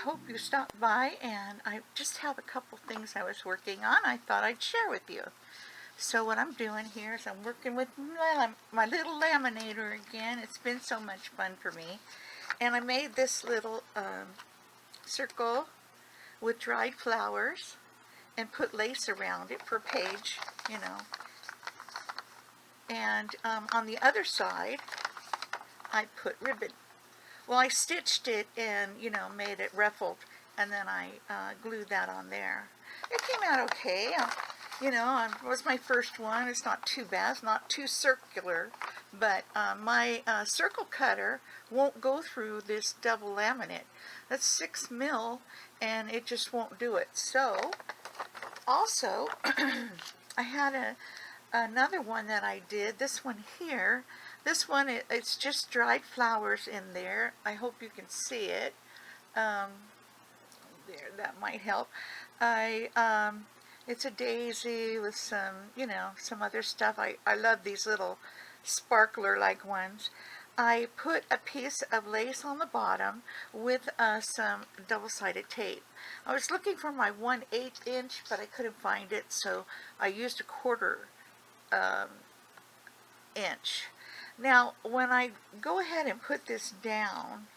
hope you stopped by, and I just have a couple things I was working on I thought I'd share with you. So what I'm doing here is I'm working with my little laminator again. It's been so much fun for me. And I made this little circle with dried flowers and put lace around it for a page, you know. And on the other side, I put ribbon. Well, I stitched it and, made it ruffled, and then I glued that on there. It came out okay. It was my first one. It's not too bad. It's not too circular, but my circle cutter won't go through this double laminate. That's 6 mil, and it just won't do it. So, also, I had another one that I did. This one here. This one, it's just dried flowers in there. I hope you can see it. There, that might help. It's a daisy with some other stuff. I love these little sparkler-like ones. I put a piece of lace on the bottom with some double-sided tape. I was looking for my 1/8 inch, but I couldn't find it, so I used a 1/4 inch. Now, when I go ahead and put this down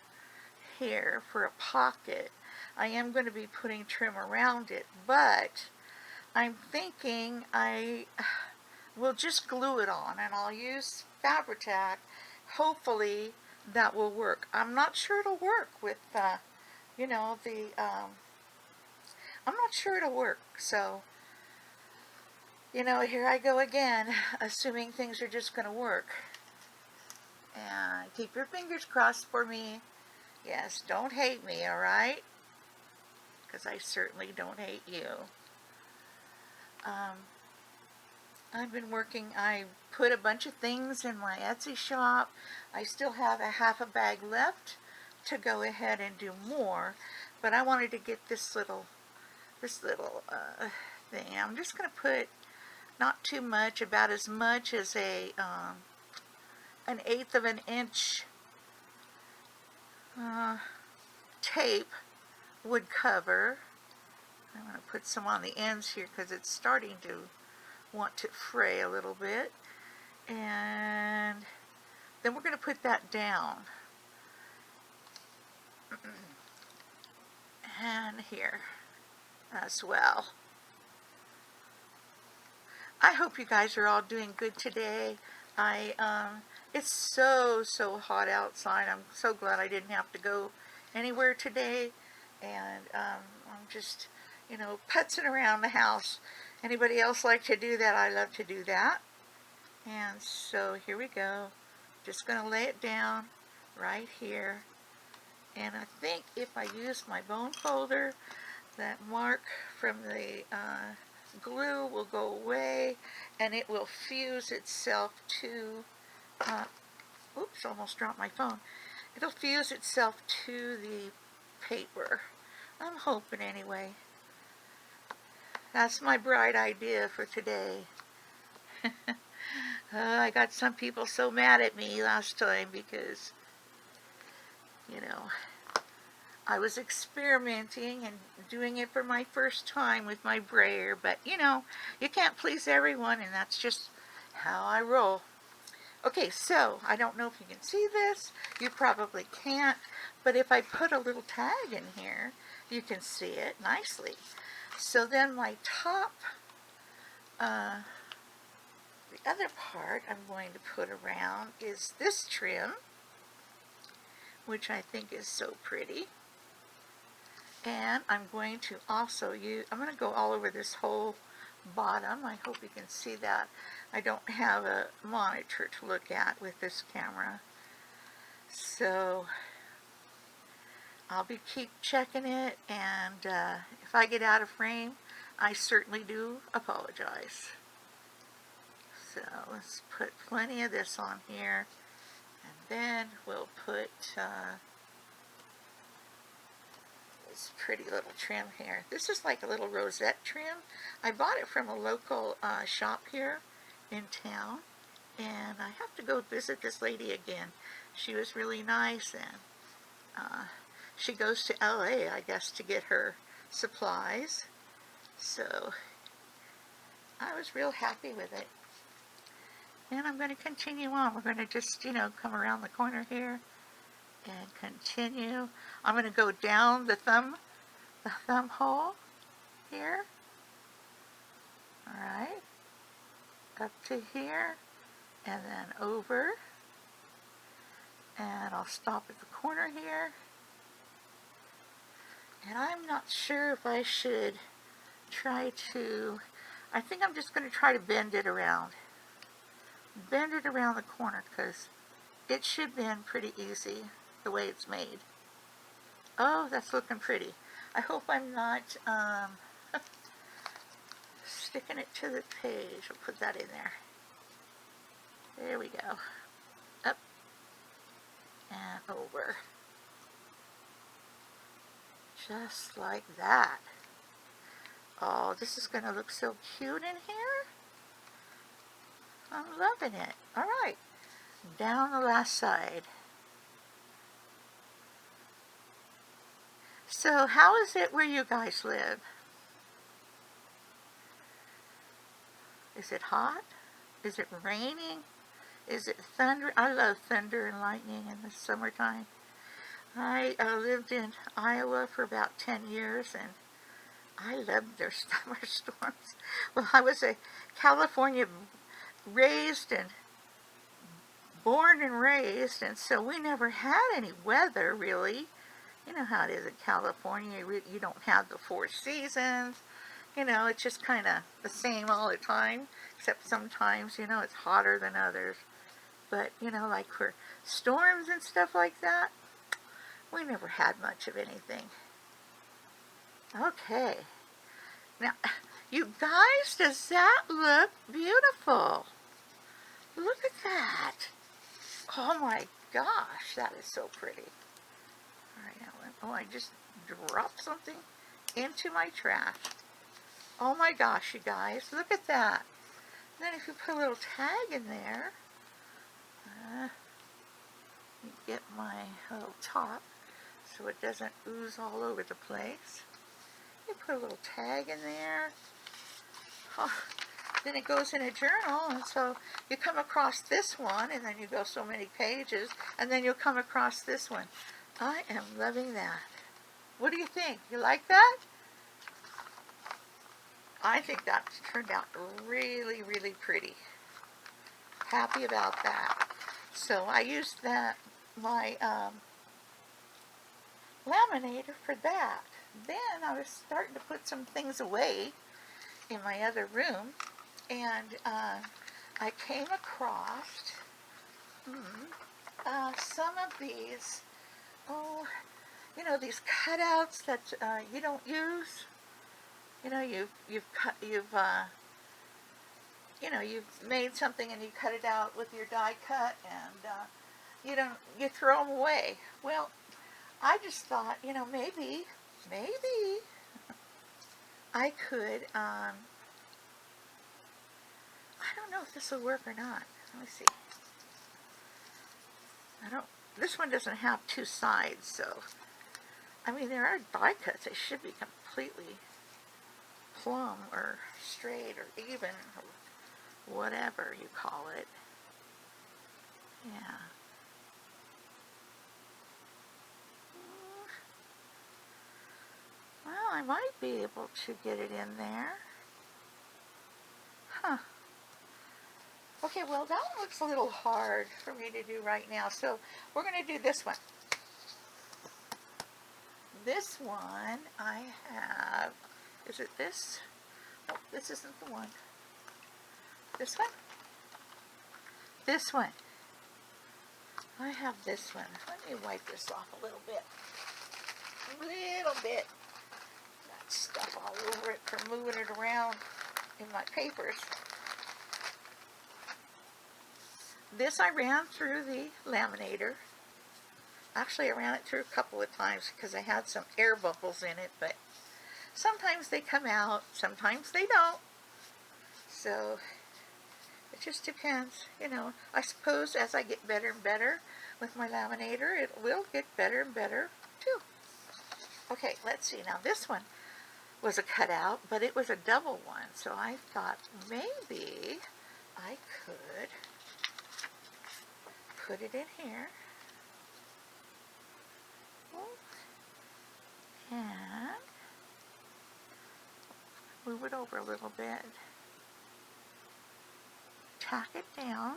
here for a pocket, I am going to be putting trim around it, but I'm thinking I will just glue it on, and I'll use Fabri-Tac. Hopefully that will work. I'm not sure it'll work with, I'm not sure it'll work, so, here I go again, assuming things are just going to work. And keep your fingers crossed for me. Yes, don't hate me, alright? Because I certainly don't hate you. I've been working, I put a bunch of things in my Etsy shop. I still have a half a bag left to go ahead and do more, but I wanted to get this little thing. I'm just going to put not too much, about as much as an 1/8 of an inch tape would cover. I'm going to put some on the ends here because it's starting to want to fray a little bit. And then we're going to put that down. And here as well. I hope you guys are all doing good today. It's so hot outside. I'm so glad I didn't have to go anywhere today. And I'm just, putzing around the house. Anybody else like to do that? I love to do that. And so here we go. Just going to lay it down right here. And I think if I use my bone folder, that mark from the glue will go away, and it will fuse itself to, oops, almost dropped my phone. It'll fuse itself to the paper. I'm hoping anyway. That's my bright idea for today. I got some people so mad at me last time because, I was experimenting and doing it for my first time with my brayer, but you can't please everyone, and that's just how I roll. Okay, so I don't know if you can see this. You probably can't, but if I put a little tag in here, you can see it nicely. So then my top, the other part I'm going to put around is this trim, which I think is so pretty. And I'm going to also I'm going to go all over this whole bottom. I hope you can see that. I don't have a monitor to look at with this camera. So I'll keep checking it, and if I get out of frame, I certainly do apologize. So let's put plenty of this on here, and then we'll put this pretty little trim here. This is like a little rosette trim. I bought it from a local shop here in town, and I have to go visit this lady again. She was really nice, and she goes to LA, I guess, to get her supplies. So I was real happy with it. And I'm going to continue on. We're going to just, come around the corner here and continue. I'm going to go down the thumb hole here. Alright. Up to here. And then over. And I'll stop at the corner here. And I'm not sure if I should I think I'm just going to try to bend it around. Bend it around the corner because it should bend pretty easy the way it's made. Oh, that's looking pretty. I hope I'm not sticking it to the page. I'll put that in there. There we go. Up and over. Just like that. Oh, this is going to look so cute in here. I'm loving it. Alright, down the last side. So how is it where you guys live? Is it hot? Is it raining? Is it thunder? I love thunder and lightning in the summertime. I lived in Iowa for about 10 years, and I loved their summer storms. Well, I was a California born and raised, and so we never had any weather, really. You know how it is in California. You don't have the 4 seasons. It's just kind of the same all the time, except sometimes, it's hotter than others. But, like for storms and stuff like that, we never had much of anything. Okay. Now, you guys, does that look beautiful? Look at that. Oh my gosh, that is so pretty. Alright, I just dropped something into my trash. Oh my gosh, you guys, look at that. And then if you put a little tag in there, you get my little top so it doesn't ooze all over the place. You put a little tag in there. Oh, then it goes in a journal, and so you come across this one, and then you go so many pages, and then you'll come across this one. I am loving that. What do you think? You like that? I think that turned out really, really pretty. Happy about that. So I used my laminator for that. Then I was starting to put some things away in my other room, and I came across some of these, these cutouts that you don't use. You've made something and you cut it out with your die cut, and you throw them away. Well, I just thought, maybe I could, I don't know if this will work or not. Let me see. This one doesn't have 2 sides, so, there are die cuts. They should be completely plumb or straight or even or whatever you call it. Yeah. Well, I might be able to get it in there. Huh. Okay, well, that one looks a little hard for me to do right now, so we're going to do this one. This one I have, is it this? Oh, this isn't the one. This one? This one. I have this one. Let me wipe this off a little bit. Got stuff all over it from moving it around in my papers. This I ran through the laminator. Actually, I ran it through a couple of times because I had some air bubbles in it, but sometimes they come out, sometimes they don't. So it just depends. I suppose as I get better and better with my laminator, it will get better and better too. Okay, let's see. Now this one was a cutout, but it was a double one. So I thought maybe I could put it in here. And move it over a little bit. Tack it down.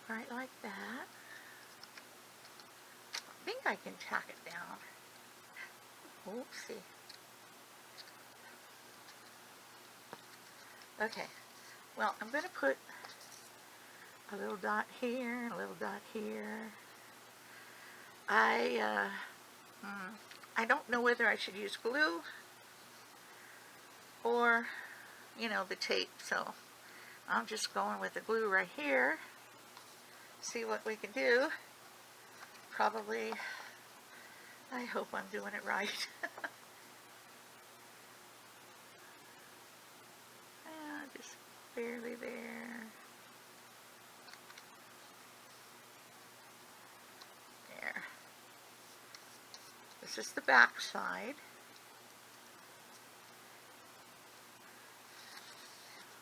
Right like that. I think I can tack it down. Oopsie. Okay. Well, I'm going to put a little dot here and a little dot here. I don't know whether I should use glue or, the tape, so I'm just going with the glue right here. See what we can do. Probably, I hope I'm doing it right. Just barely there. There. This is the back side.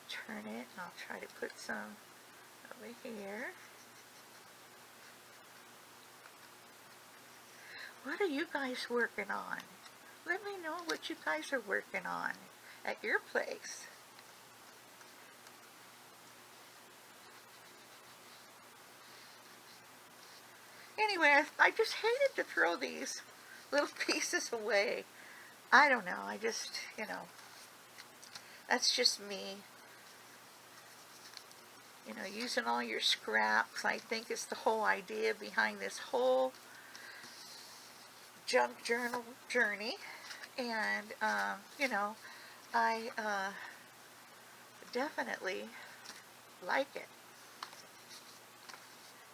Turn it, and I'll try to put some over here. What are you guys working on? Let me know what you guys are working on at your place. Anyway, I just hated to throw these little pieces away. I don't know, I just, that's just me. Using all your scraps, I think, is the whole idea behind this whole junk journal journey. And, I definitely like it.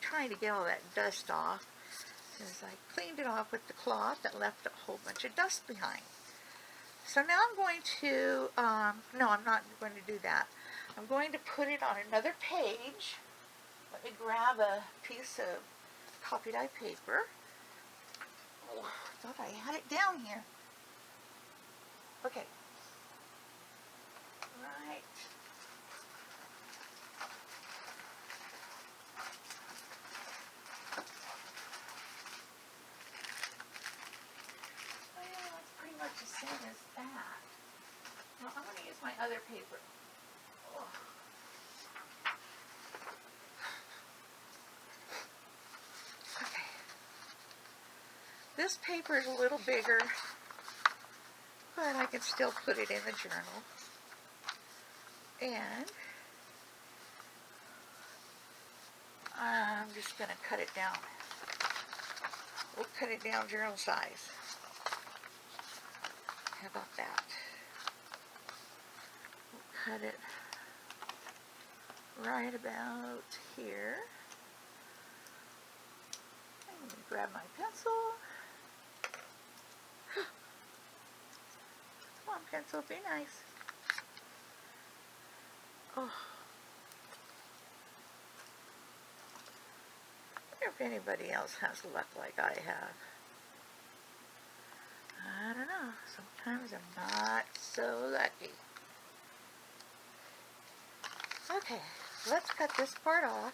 Trying to get all that dust off, because I cleaned it off with the cloth that left a whole bunch of dust behind. So now I'm going to, no, I'm not going to do that. I'm going to put it on another page. Let me grab a piece of copy dye paper. Oh, I thought I had it down here. Okay. Right. Well, it's pretty much the same as that. Well, I'm going to use my other paper. Oh. Okay. This paper is a little bigger, but I can still put it in the journal. And I'm just going to cut it down. We'll cut it down journal size. How about that? We'll cut it right about here. I'm going to grab my pencil. Come on, pencil, be nice. Oh. I wonder if anybody else has luck like I have. I don't know. Sometimes I'm not so lucky. Okay, let's cut this part off.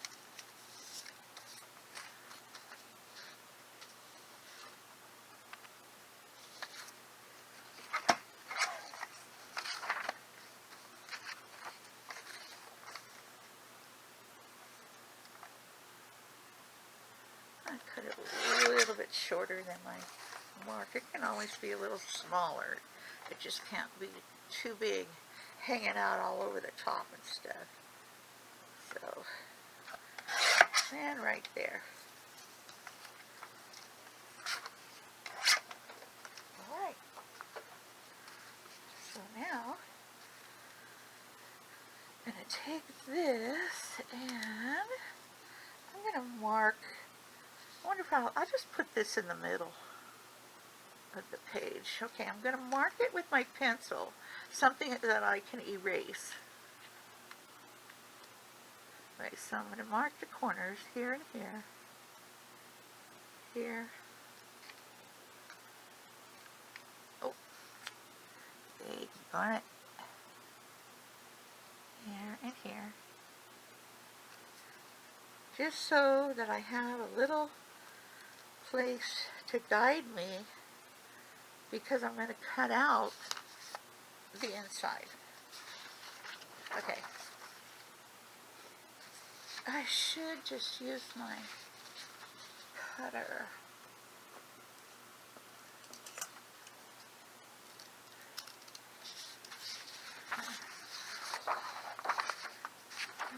I cut it a little bit shorter than my mark. It can always be a little smaller. It just can't be too big, hanging out all over the top and stuff. So, and right there. Alright. So now, I'm going to take this and I'm going to mark, I wonder if I'll just put this in the middle of the page. Okay, I'm going to mark it with my pencil, something that I can erase. Right, so I'm going to mark the corners here and here, here, on it here and here, just so that I have a little place to guide me, because I'm going to cut out the inside. Okay. I should just use my cutter.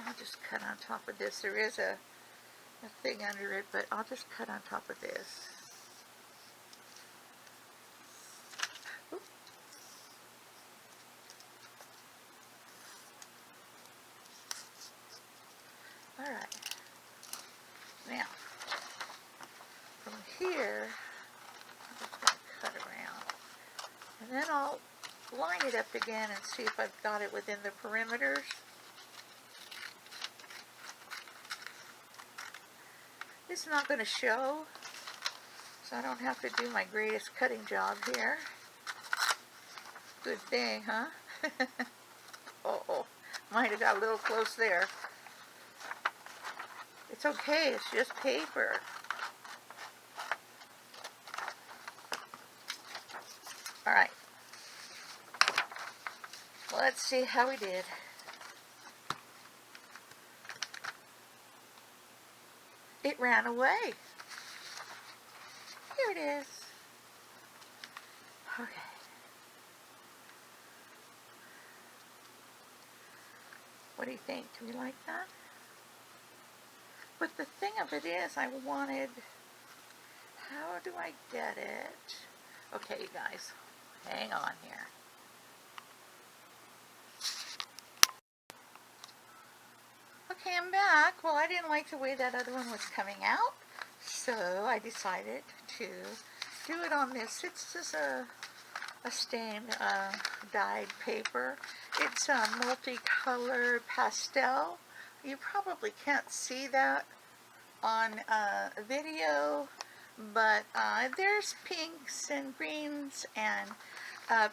I'll just cut on top of this. There is a thing under it, but I'll just cut on top of this. Oop. All right. Now, from here, I'm just going to cut around. And then I'll line it up again and see if I've got it within the perimeters. It's not going to show, so I don't have to do my greatest cutting job here. Good thing, huh? Uh-oh, might have got a little close there. It's okay, it's just paper. Alright. Let's see how we did. It ran away. Here it is. Okay. What do you think? Do we like that? But the thing of it is, I wanted, how do I get it? Okay, you guys, hang on here. Okay, I'm back. Well, I didn't like the way that other one was coming out, so I decided to do it on this. It's just a stained dyed paper. It's a multicolored pastel. You probably can't see that on video, but there's pinks and greens and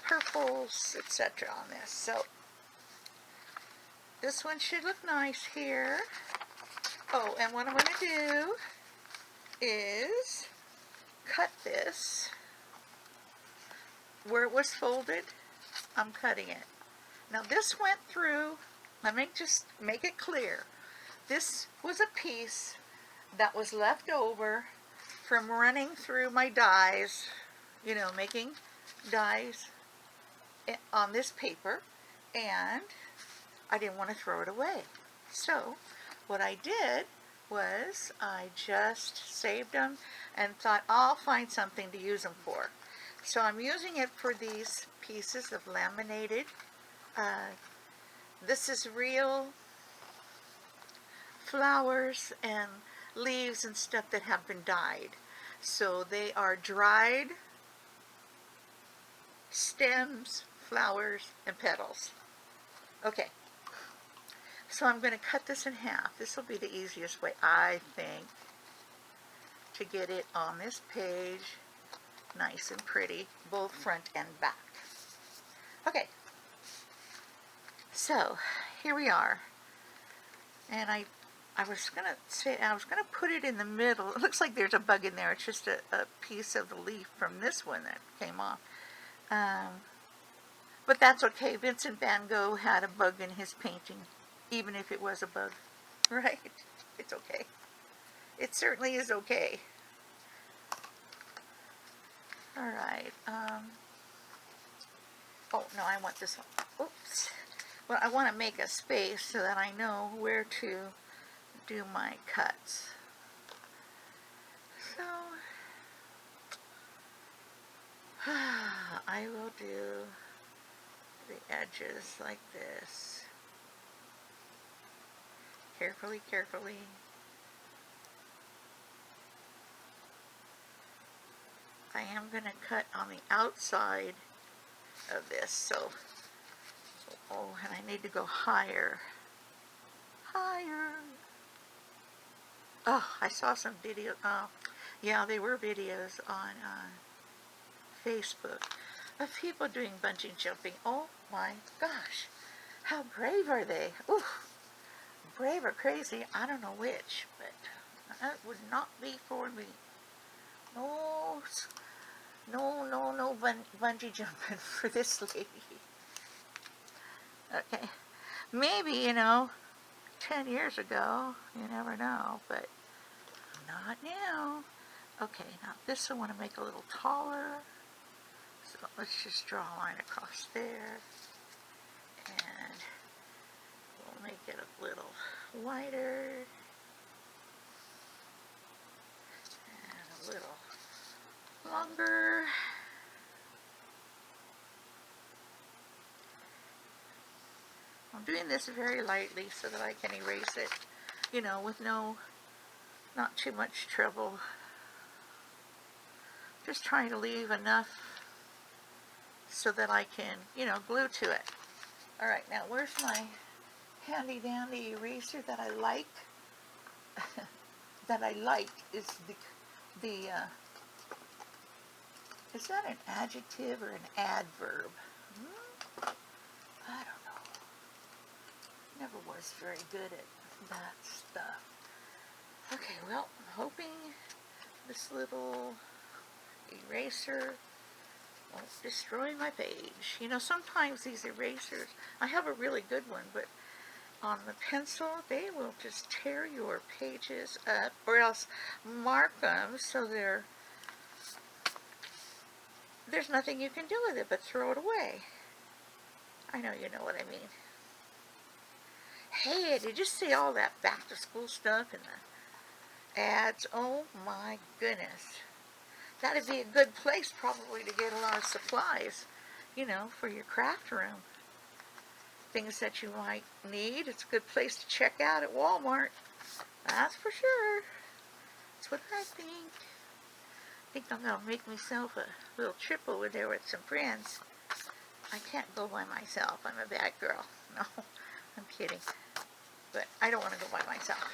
purples, etc. on this. So this one should look nice here. Oh, and what I'm going to do is cut this where it was folded. I'm cutting it. Now this went through, let me just make it clear. This was a piece that was left over from running through my dies, you know, making dies on this paper, and I didn't want to throw it away. So what I did was I just saved them and thought I'll find something to use them for. So I'm using it for these pieces of laminated. This is real flowers and leaves and stuff that have been dyed. So they are dried stems, flowers, and petals. Okay. So I'm going to cut this in half. This will be the easiest way, I think, to get it on this page nice and pretty, both front and back. Okay. So here we are. And I was going to say, I was going to put it in the middle. It looks like there's a bug in there. It's just a piece of the leaf from this one that came off. But that's okay. Vincent van Gogh had a bug in his painting, even if it was a bug, right? It's okay. It certainly is okay. All right. Oh, no, I want this one. Oops. Well, I want to make a space so that I know where to do my cuts. So, I will do the edges like this. Carefully, carefully. I am going to cut on the outside of this, so, oh, and I need to go higher. Higher. Oh, I saw some video, yeah, they were videos on Facebook of people doing bungee jumping. Oh my gosh. How brave are they? Ooh, brave or crazy, I don't know which, but that would not be for me. No, no bungee jumping for this lady. Okay, maybe, 10 years ago, you never know, but not now. Okay, now this I want to make a little taller, so let's just draw a line across there, and we'll make it a little wider, and a little longer. I'm doing this very lightly so that I can erase it, with not too much trouble. Just trying to leave enough so that I can, glue to it. Alright, now where's my handy dandy eraser that I like? That I like is is that an adjective or an adverb? I don't know. Never was very good at that stuff. Okay, well, I'm hoping this little eraser won't destroy my page. Sometimes these erasers, I have a really good one, but on the pencil, they will just tear your pages up, or else mark them so there's nothing you can do with it but throw it away. I know you know what I mean. Hey, did you see all that back to school stuff in the ads? Oh my goodness. That'd be a good place probably to get a lot of supplies, for your craft room. Things that you might need. It's a good place to check out at Walmart. That's for sure. That's what I think. I think I'm going to make myself a little trip over there with some friends. I can't go by myself. I'm a bad girl. No, I'm kidding. But I don't want to go by myself.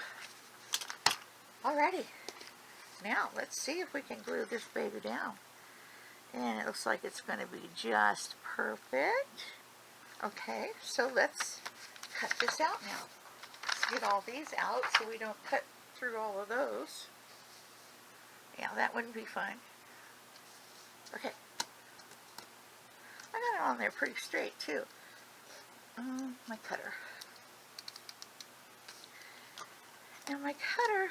Alrighty. Now, let's see if we can glue this baby down. And it looks like it's going to be just perfect. Okay, so let's cut this out now. Let's get all these out so we don't cut through all of those. Yeah, that wouldn't be fun. Okay. I got it on there pretty straight, too. My cutter. Now my cutter,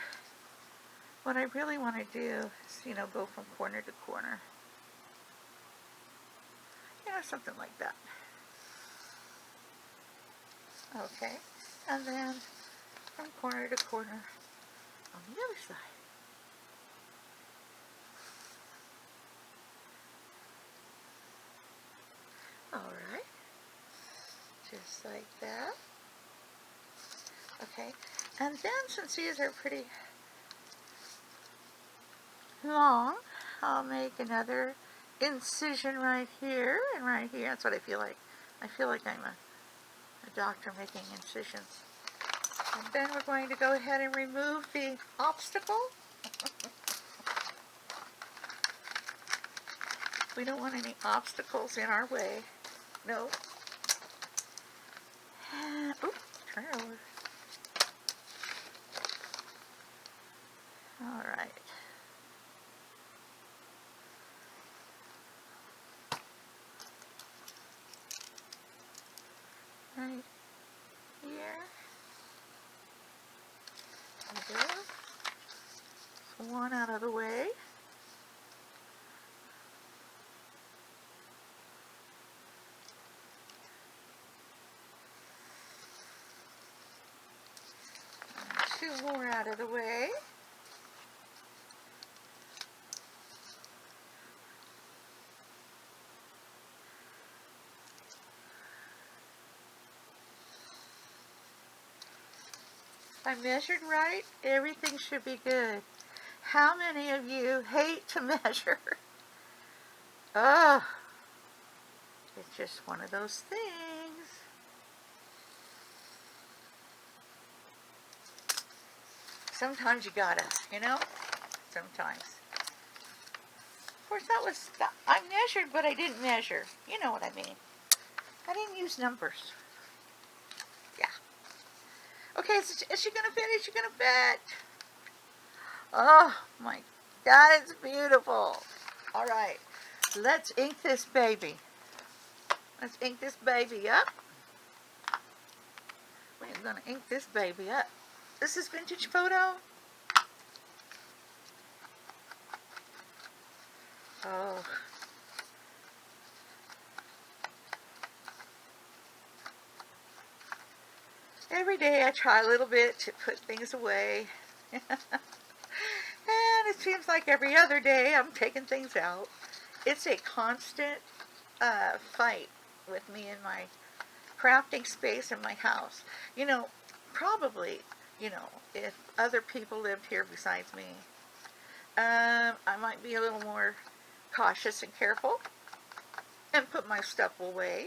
what I really want to do is, go from corner to corner. Something like that. Okay, and then from corner to corner on the other side. Alright, just like that. Okay, and then since these are pretty long, I'll make another incision right here and right here. That's what I feel like. I feel like I'm a doctor making incisions. And then we're going to go ahead and remove the obstacle. We don't want any obstacles in our way. No. Oops, turn it over. Alright. Right here. One out of the way. And 2 more out of the way. If I measured right, everything should be good. How many of you hate to measure? Ugh. It's just one of those things. Sometimes you gotta, Sometimes. course, I measured, but I didn't measure. You know what I mean. I didn't use numbers. Yeah. Okay, is she going to fit? Is she going to fit? Oh, my God, it's beautiful. All right, let's ink this baby. Let's ink this baby up. We're going to ink this baby up. This is vintage photo. Oh. Every day I try a little bit to put things away. And it seems like every other day I'm taking things out. It's a constant fight with me in my crafting space in my house. You know, probably, if other people lived here besides me, I might be a little more cautious and careful and put my stuff away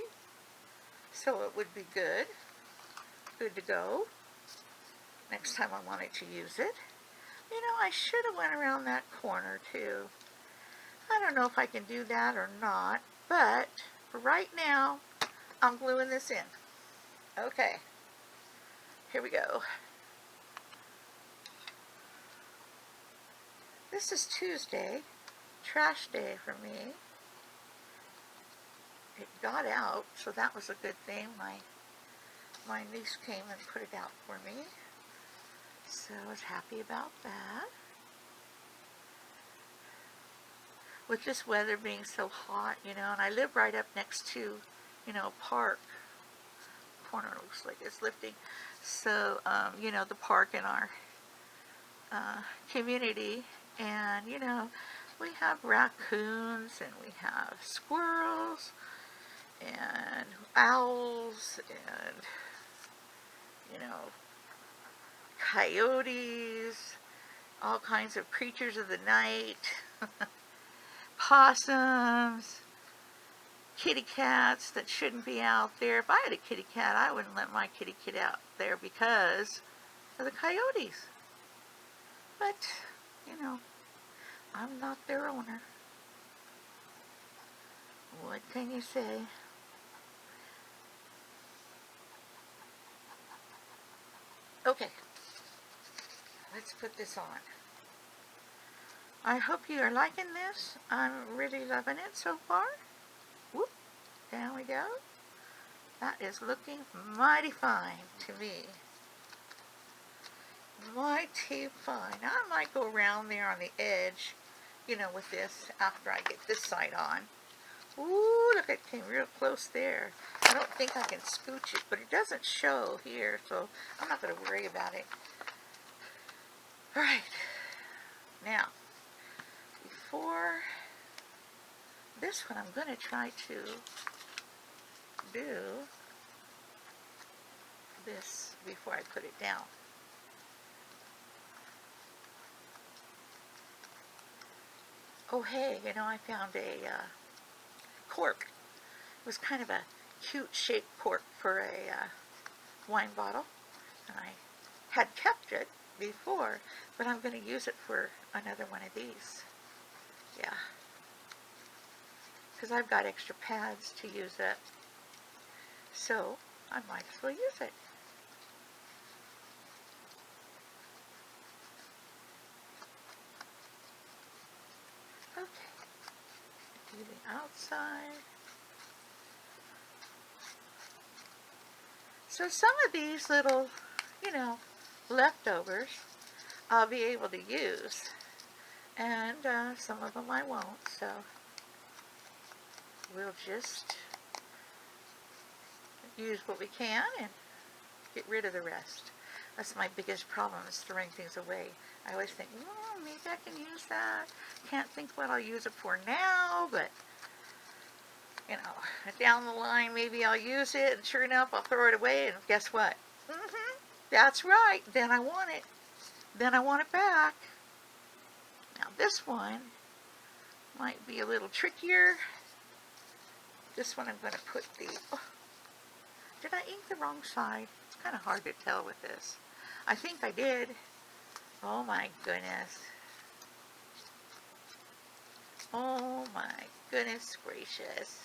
so it would be good to go next time I wanted to use it. I should have went around that corner too. I don't know if I can do that or not, but for right now, I'm gluing this in. Okay, here we go. This is Tuesday, trash day for me. It got out, so that was a good thing. My niece came and put it out for me, so I was happy about that. With this weather being so hot, and I live right up next to, a park. Corner looks like it's lifting. So, the park in our community, and, we have raccoons, and we have squirrels, and owls, and, coyotes, all kinds of creatures of the night, possums, kitty cats that shouldn't be out there. If I had a kitty cat, I wouldn't let my kitty cat out there because of the coyotes. But, I'm not their owner. What can you say? Okay, let's put this on. I hope you are liking this. I'm really loving it so far. Whoop, down we go. That is looking mighty fine to me. Mighty fine. I might go around there on the edge, with this after I get this side on. Ooh, look, it came real close there. I don't think I can scooch it, but it doesn't show here, so I'm not going to worry about it. All right. Now, before this one, I'm going to try to do this before I put it down. Oh, hey, I found a cork. It was kind of a cute shaped cork for a wine bottle. And I had kept it before, but I'm going to use it for another one of these. Yeah. Because I've got extra pads to use it. So, I might as well use it. Okay. Do the outside. So some of these little, leftovers I'll be able to use. And some of them I won't, so we'll just use what we can and get rid of the rest. That's my biggest problem, is throwing things away. I always think, maybe I can use that. Can't think what I'll use it for now, but, down the line, maybe I'll use it, and sure enough, I'll throw it away, and guess what? That's right. Then I want it. Then I want it back. Now, this one might be a little trickier. This one I'm going to put the... Oh, did I ink the wrong side? It's kind of hard to tell with this. I think I did. Oh my goodness. Oh my goodness gracious.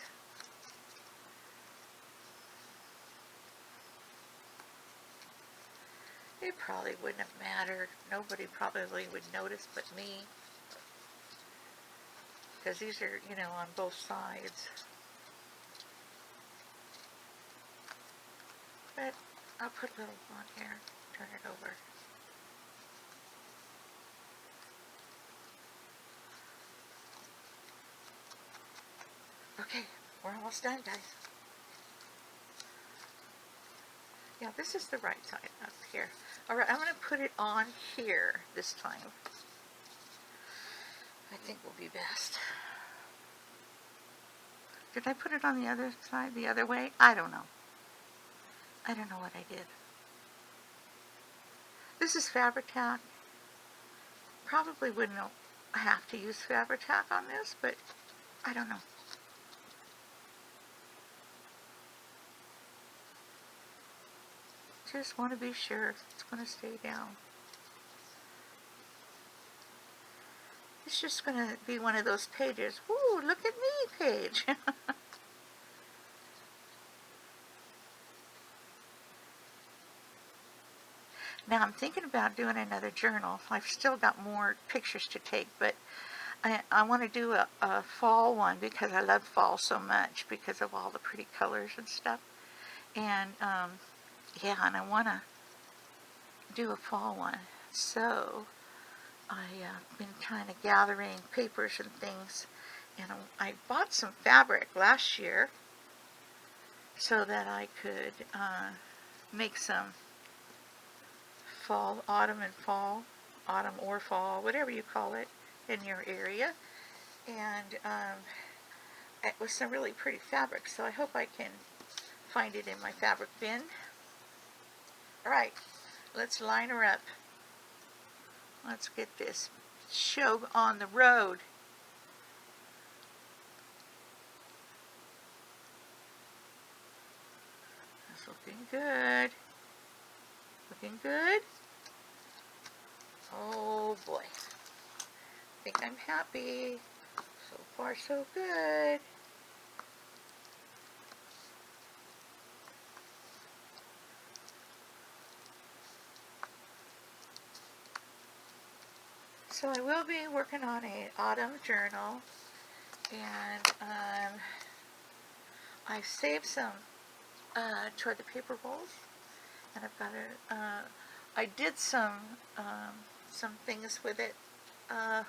It probably wouldn't have mattered. Nobody probably would notice but me. Because these are, you know, on both sides. But I'll put a little on here. Turn it over. Okay, we're almost done, guys. Yeah, this is the right side up here. Alright, I'm going to put it on here this time. I think will be best. Did I put it on the other side, the other way? I don't know. I don't know what I did. This is Fabri-Tac. Probably wouldn't have to use Fabri-Tac on this, but I don't know. Just want to be sure it's going to stay down. It's just going to be one of those pages. Ooh, look at me page. Now I'm thinking about doing another journal. I've still got more pictures to take, but I want to do a fall one because I love fall so much because of all the pretty colors and stuff. And yeah, and I want to do a fall one. So I've been kind of gathering papers and things, and I bought some fabric last year so that I could make some fall, autumn or fall, whatever you call it in your area. And it was some really pretty fabric, so I hope I can find it in my fabric bin. Alright, let's line her up. Let's get this show on the road. That's looking good. Looking good. Oh boy. I think I'm happy. So far so good. So I will be working on an autumn journal, and I saved some toward the paper rolls, and I've got I did some things with it a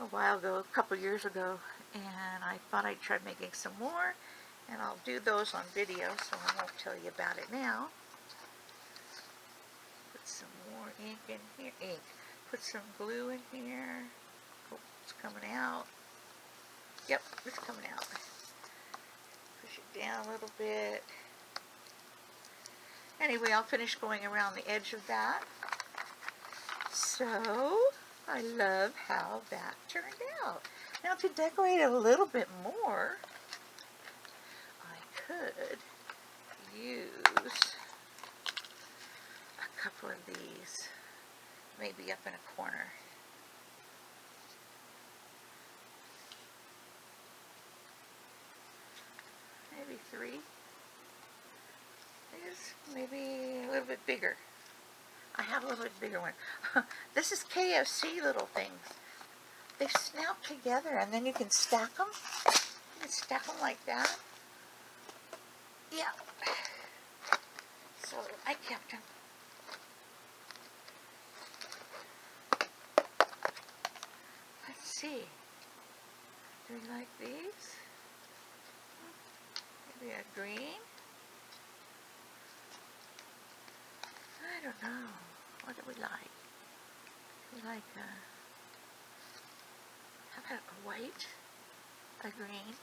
while ago, a couple years ago, and I thought I'd try making some more, and I'll do those on video, so I won't tell you about it now. Put some more ink in here. Put some glue in here. Oh, it's coming out. Yep, it's coming out. Push it down a little bit. Anyway, I'll finish going around the edge of that. So, I love how that turned out. Now, to decorate it a little bit more, I could use a couple of these, maybe up in a corner. Maybe 3. These maybe a little bit bigger. I have a little bit bigger one. This is KFC little things. They snap together and then you can stack them. You can stack them like that. Yeah. So I kept them. Let's see. Do you like these? Maybe a green? I don't know. What do we like? We like how about a white, a green,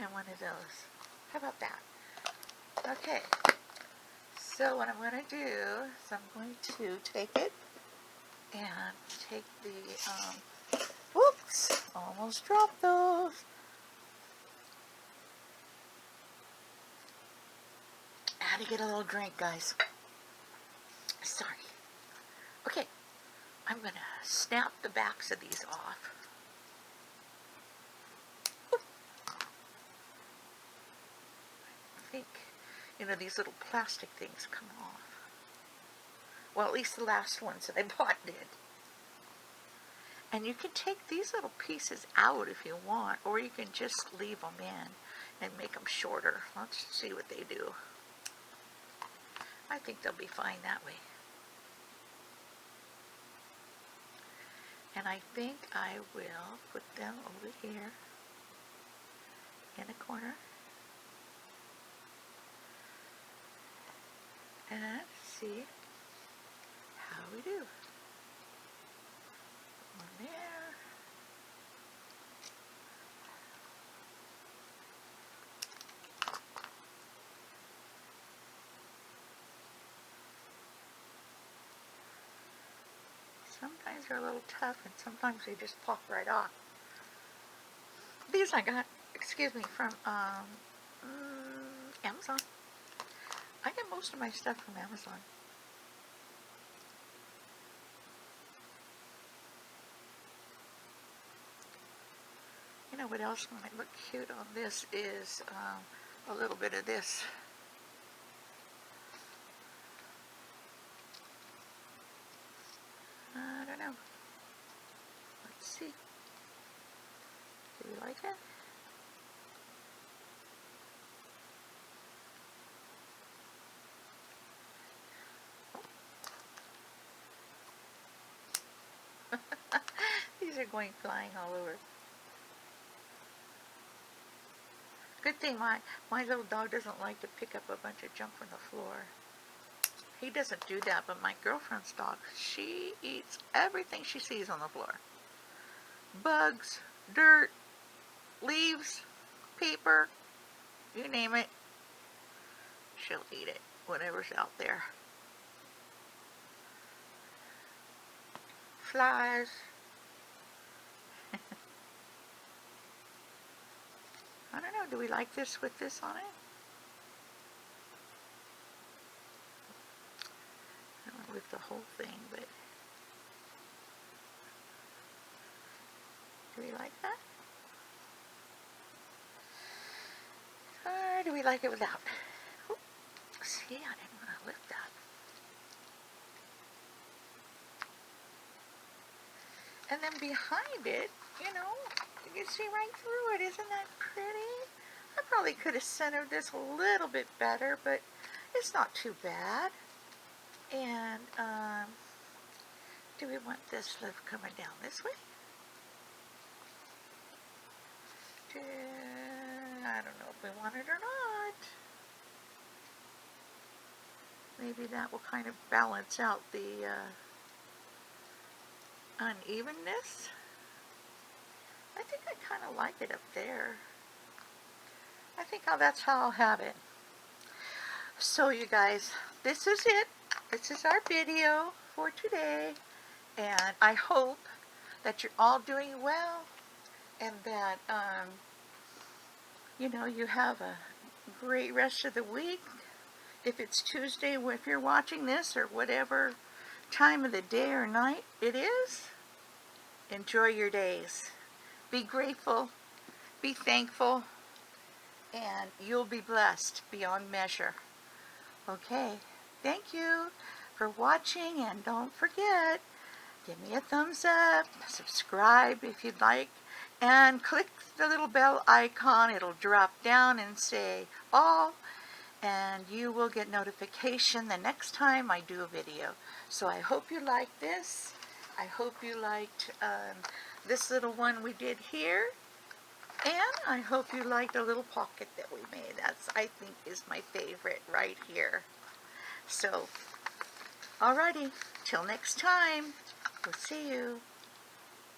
and one of those? How about that? Okay. So what I'm going to do is I'm going to take it and take the, whoops, almost dropped those. I had to get a little drink, guys. Sorry. Okay, I'm going to snap the backs of these off. think, these little plastic things come off. Well, at least the last ones that I bought did. And you can take these little pieces out if you want, or you can just leave them in and make them shorter. Let's see what they do. I think they'll be fine that way. And I think I will put them over here in a corner. And see how we do. One there. Sometimes they're a little tough and sometimes they just pop right off. These I got, from Amazon. I get most of my stuff from Amazon. You know what else might look cute on this is a little bit of this. I don't know. Let's see. Do you like it? These are going flying all over. Good thing my little dog doesn't like to pick up a bunch of junk from the floor. He doesn't do that, but my girlfriend's dog, she eats everything she sees on the floor. Bugs, dirt, leaves, paper, you name it. She'll eat it, whatever's out there. Flies. I don't know, do we like this with this on it? I don't know with the whole thing, but do we like that? Or do we like it without? Ooh, see, I didn't want to lift that. And then behind it, you can see right through it. Isn't that pretty? I probably could have centered this a little bit better, but it's not too bad. And do we want this lift coming down this way? I don't know if we want it or not. Maybe that will kind of balance out the unevenness. I think I kind of like it up there. I think that's how I'll have it. So you guys, this is it. This is our video for today. And I hope that you're all doing well and that, you have a great rest of the week. If it's Tuesday, if you're watching this or whatever time of the day or night it is, enjoy your days. Be grateful, be thankful, and you'll be blessed beyond measure. Okay, thank you for watching, and don't forget, give me a thumbs up, subscribe if you'd like, and click the little bell icon. It'll drop down and say all, and you will get notification the next time I do a video. So I hope you liked this. I hope you liked this little one we did here. And I hope you liked the little pocket that we made. That's, I think, is my favorite right here. So, alrighty, till next time, we'll see you.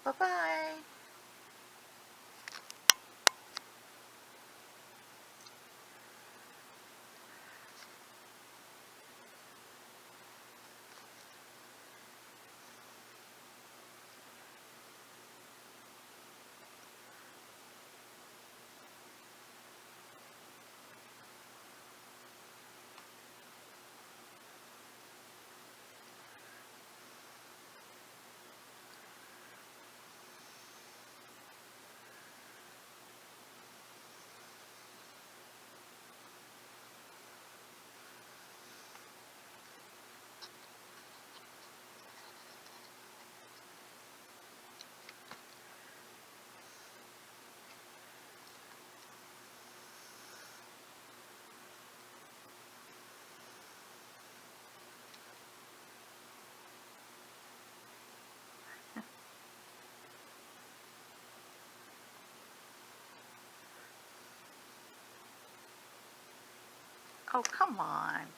Bye-bye. Oh, come on.